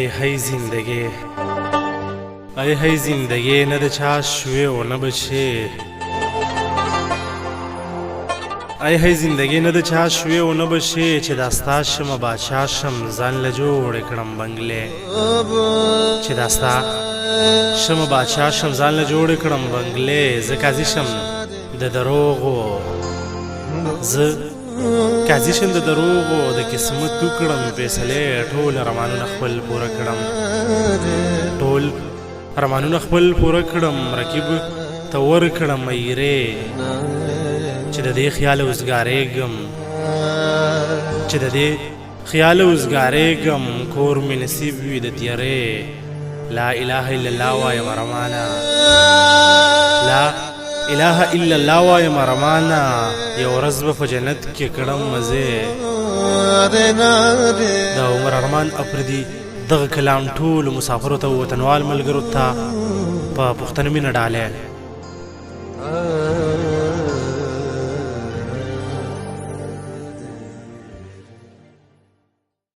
هی زندگی هی زندگی نه د چا شوې و نه بشې هی زندگی نه د چا شوې و نه بشې چې دا ستا شمه باچا شم ځان له جوړې کړم بنګلې چې دا ستا شمه باچا شم ځان له جوړې کړم بنګلې زه قاضي شم د دروغو زه قاضي شم د دروغو د قسمت وکړم فیصلې ټول ارمانونه خپل پوره کړم ټول ارمانونه خپل پوره کړم رقیب ته ورکړم ایرې چې د دې خیال اوسګارېږم چې د دې خیال اوسګارېږم کور مې نصیب وي د تیارې لا اله الا الله وایم ارمانه لا اله الا الله وایم ارمانه یو ورځ به په جنت کې کړم مزې د عمر ارمان افریدي دغه کلام ټولو مسافرو ته وطنوال ملګرو ته په پښتنه مینه ډالې